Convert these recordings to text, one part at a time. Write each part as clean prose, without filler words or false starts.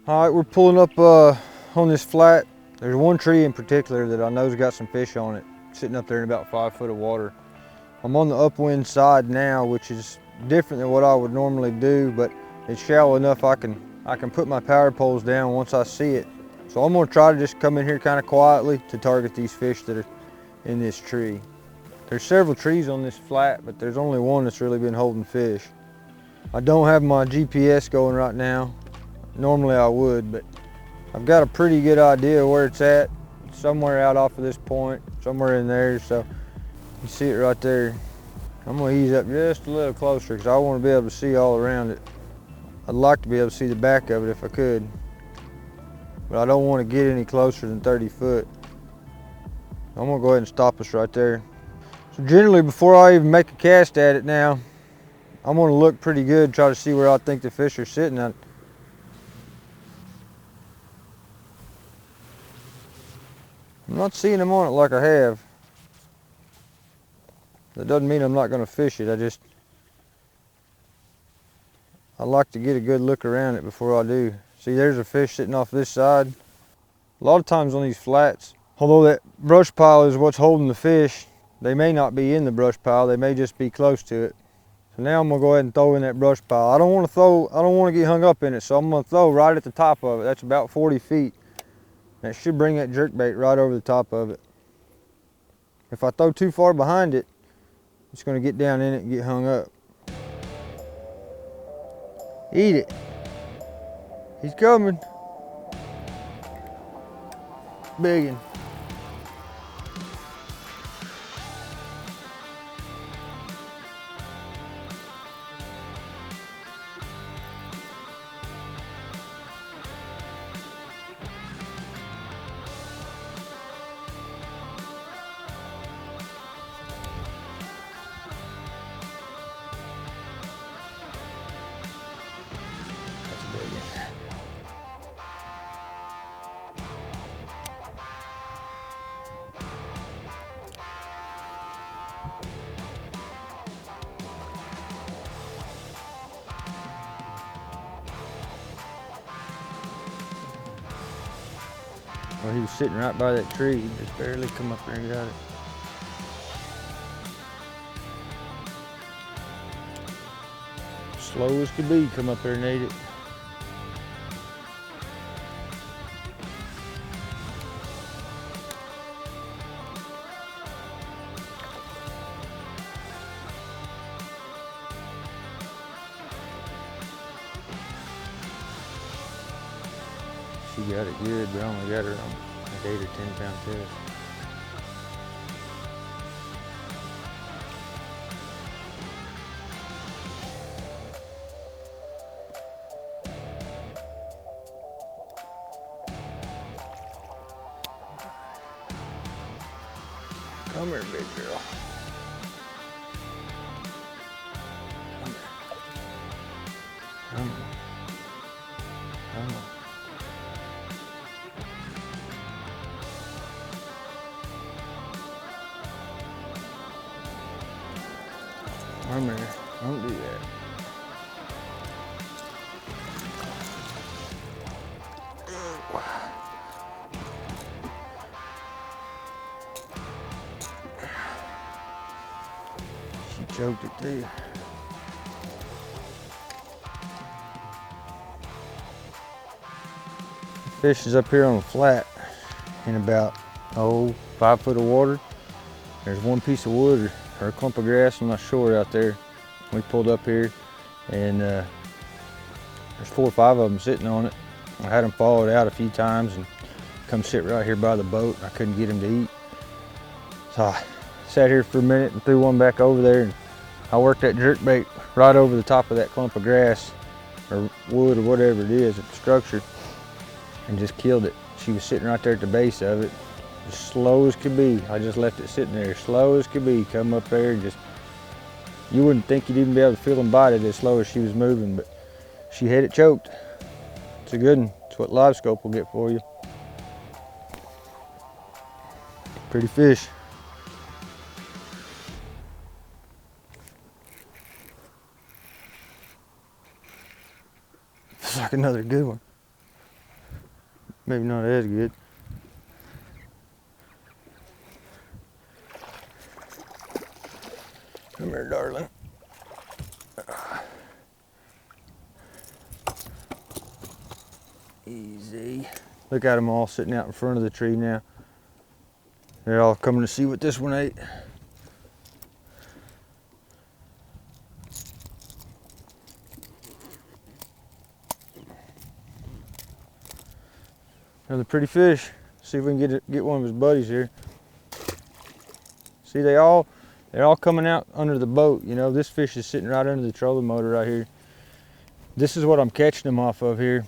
All right, we're pulling up on this flat. There's one tree in particular that I know's got some fish on it, sitting up there in about 5 foot of water. I'm on the upwind side now, which is different than what I would normally do, but it's shallow enough I can put my power poles down once I see it. So I'm gonna try to just come in here kind of quietly to target these fish that are in this tree. There's several trees on this flat, but there's only one that's really been holding fish. I don't have my GPS going right now. Normally I would, but I've got a pretty good idea where it's at. It's somewhere out off of this point, somewhere in there, so you see it right there. I'm gonna ease up just a little closer because I want to be able to see all around it. I'd like to be able to see the back of it if I could, but I don't want to get any closer than 30 foot. I'm gonna go ahead and stop us right there. So generally, before I even make a cast at it now, I'm gonna look pretty good, try to see where I think the fish are sitting at. I'm not seeing them on it like I have. That doesn't mean I'm not gonna fish it. I like to get a good look around it before I do. See, there's a fish sitting off this side. A lot of times on these flats, although that brush pile is what's holding the fish, they may not be in the brush pile, they may just be close to it. So now I'm gonna go ahead and throw in that brush pile. I don't want to get hung up in it, so I'm gonna throw right at the top of it. That's about 40 feet. That should bring that jerkbait right over the top of it. If I throw too far behind it, it's gonna get down in it and get hung up. Eat it. He's coming. Big one. Well, he was sitting right by that tree. He just barely come up there and got it. Slow as could be, come up there and ate it. She got it good, but I only got her on like 8 or 10 pound test. Come here, big girl. Come here. Come on. Come on. Come here. Don't do that. She choked it too. Fish is up here on the flat in about 5 foot of water. There's one piece of wood or a clump of grass, I'm not sure, out there. We pulled up here and there's 4 or 5 of them sitting on it. I had them followed out a few times and come sit right here by the boat. I couldn't get them to eat. So I sat here for a minute and threw one back over there, and I worked that jerkbait right over the top of that clump of grass or wood or whatever it is at the structure and just killed it. She was sitting right there at the base of it, as slow as could be. I just left it sitting there, slow as could be. Come up there and just, you wouldn't think you'd even be able to feel them bite it as slow as she was moving, but she had it choked. It's a good one. It's what live scope will get for you. Pretty fish. It's like another good one. Maybe not as good. Come here, darling. Easy. Look at them all sitting out in front of the tree now. They're all coming to see what this one ate. Another pretty fish. See if we can get one of his buddies here. See, they're all coming out under the boat. You know, this fish is sitting right under the trolling motor right here. This is what I'm catching them off of here.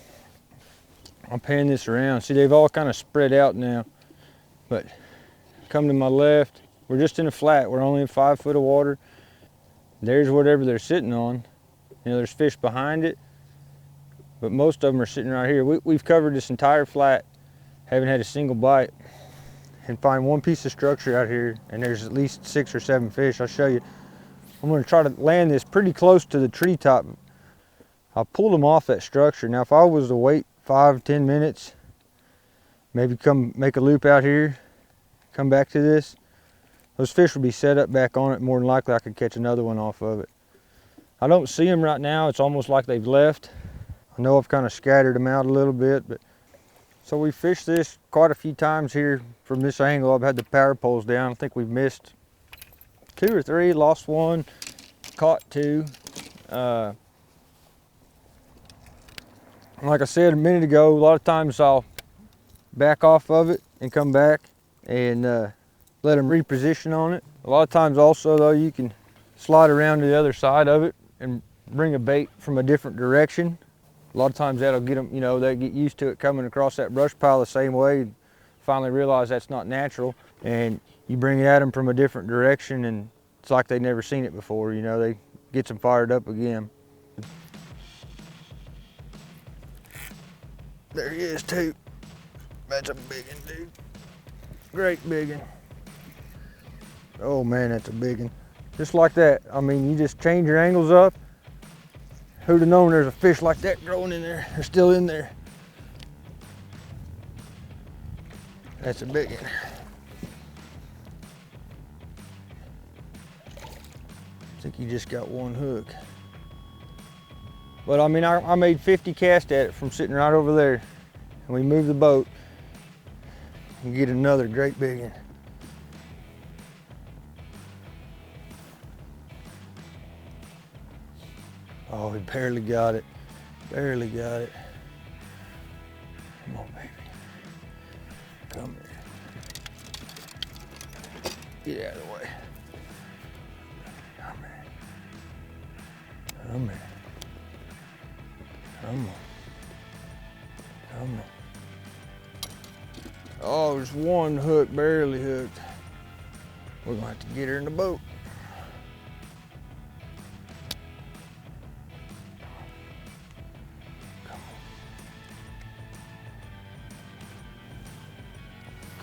I'm panning this around. See, they've all kind of spread out now. But come to my left, we're just in a flat. We're only in 5 foot of water. There's whatever they're sitting on. You know, there's fish behind it, but most of them are sitting right here. We've covered this entire flat, haven't had a single bite, and find one piece of structure out here, and there's at least 6 or 7 fish. I'll show you. I'm gonna try to land this pretty close to the treetop. I pulled them off that structure. Now, if I was to wait 5-10 minutes, maybe come make a loop out here, come back to this, those fish would be set up back on it. More than likely I could catch another one off of it. I don't see them right now. It's almost like they've left. I know I've kind of scattered them out a little bit, but so we fished this quite a few times here from this angle. I've had the power poles down. I think we've missed 2 or 3, lost 1, caught 2. Like I said a minute ago, a lot of times I'll back off of it and come back and let them reposition on it. A lot of times also though, you can slide around to the other side of it and bring a bait from a different direction. A lot of times that'll get them, you know, they get used to it coming across that brush pile the same way, and finally realize that's not natural, and you bring it at them from a different direction and it's like they've never seen it before, you know, they gets them fired up again. There he is too. That's a big one, dude. Great big one. Oh man, that's a big one. Just like that. I mean, you just change your angles up. Who'd have known there's a fish like that growing in there? They're still in there. That's a big one. I think you just got 1 hook. But I mean, I made 50 casts at it from sitting right over there. And we moved the boat and get another great big one. Oh, he barely got it. Barely got it. Come on, baby. Come here. Get out of the way. Come here. Come here. Come on. Come on. Oh, there's 1 hook, barely hooked. We're gonna have to get her in the boat.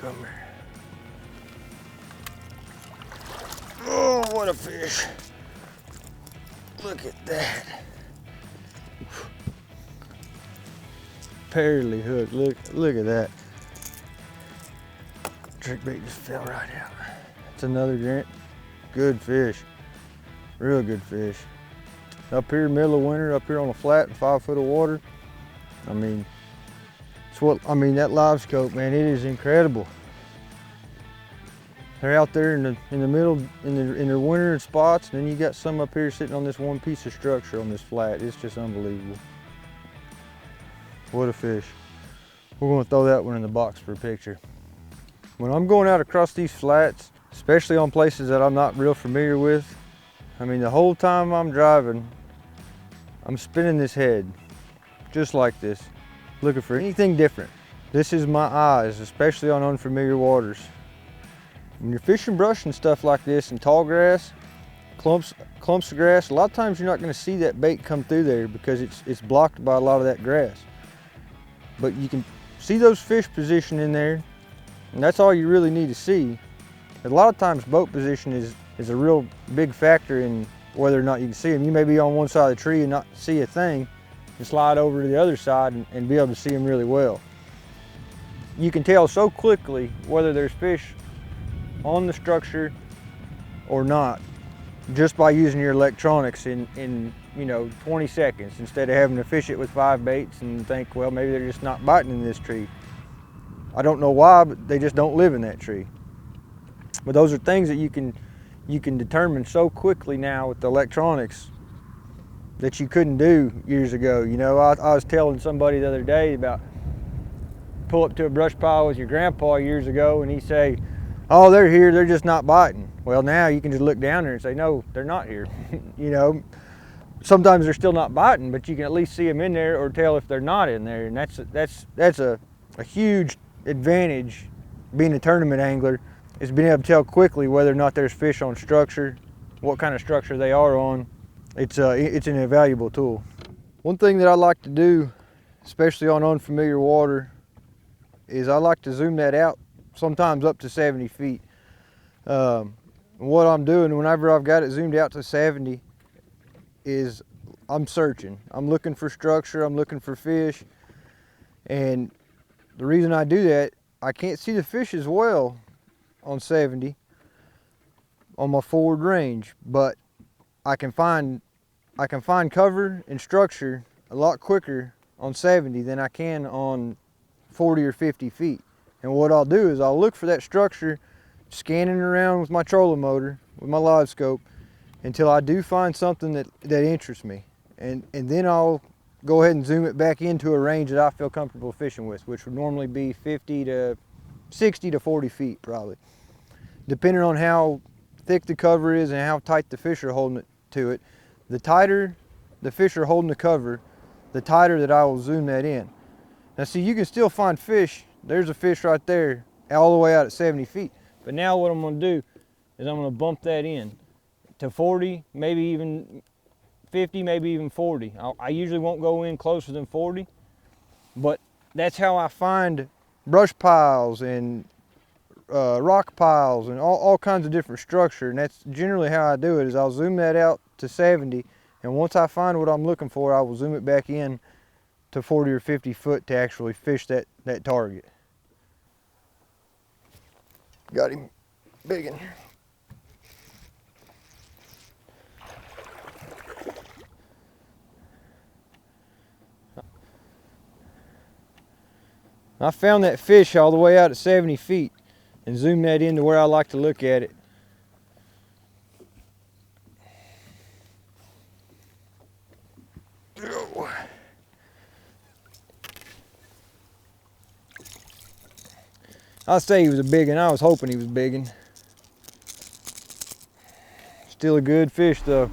Come here. Oh, what a fish. Look at that. Barely hooked. Look at that. Jerkbait just fell right out. It's another good fish. Real good fish. Up here, middle of winter, up here on a flat, 5 foot of water. I mean, that live scope, man, it is incredible. They're out there in the middle, in their winter spots, and then you got some up here sitting on this one piece of structure on this flat. It's just unbelievable. What a fish. We're gonna throw that one in the box for a picture. When I'm going out across these flats, especially on places that I'm not real familiar with, I mean, the whole time I'm driving, I'm spinning this head, just like this, looking for anything different. This is my eyes, especially on unfamiliar waters. When you're fishing brush and stuff like this, and tall grass, clumps of grass, a lot of times you're not gonna see that bait come through there because it's blocked by a lot of that grass. But you can see those fish positioned in there, and that's all you really need to see. A lot of times boat position is a real big factor in whether or not you can see them. You may be on one side of the tree and not see a thing, and slide over to the other side and be able to see them really well. you can tell so quickly whether there's fish on the structure or not, just by using your electronics in 20 seconds, instead of having to fish it with 5 baits and think, well, maybe they're just not biting in this tree. I don't know why, but they just don't live in that tree. But those are things that you can determine so quickly now with the electronics that you couldn't do years ago. I was telling somebody the other day about pull up to a brush pile with your grandpa years ago, and he say, oh, they're here, they're just not biting. Well, now you can just look down there and say, no, they're not here. Sometimes they're still not biting, but you can at least see them in there or tell if they're not in there. And that's a huge advantage being a tournament angler, is being able to tell quickly whether or not there's fish on structure, what kind of structure they are on. It's an invaluable tool. One thing that I like to do, especially on unfamiliar water, is I like to zoom that out, sometimes up to 70 feet. What I'm doing whenever I've got it zoomed out to 70 is I'm searching. I'm looking for structure, I'm looking for fish. And the reason I do that, I can't see the fish as well on 70 on my forward range, but I can find cover and structure a lot quicker on 70 than I can on 40 or 50 feet. And what I'll do is I'll look for that structure, scanning around with my trolling motor, with my live scope, until I do find something that interests me. And then I'll go ahead and zoom it back into a range that I feel comfortable fishing with, which would normally be 50 to 60 to 40 feet probably. Depending on how thick the cover is and how tight the fish are holding it to it, the tighter the fish are holding the cover, the tighter that I will zoom that in. Now see, you can still find fish. There's a fish right there all the way out at 70 feet. But now what I'm gonna do is I'm gonna bump that in to 40, maybe even 50, maybe even 40. I usually won't go in closer than 40, but that's how I find brush piles and rock piles and all kinds of different structure. And that's generally how I do it, is I'll zoom that out to 70, and once I find what I'm looking for, I will zoom it back in to 40 or 50 foot to actually fish that target. Got him big in here. I found that fish all the way out at 70 feet and zoomed that in to where I like to look at it. I'll say he was a big one. I was hoping he was big one. Still a good fish though.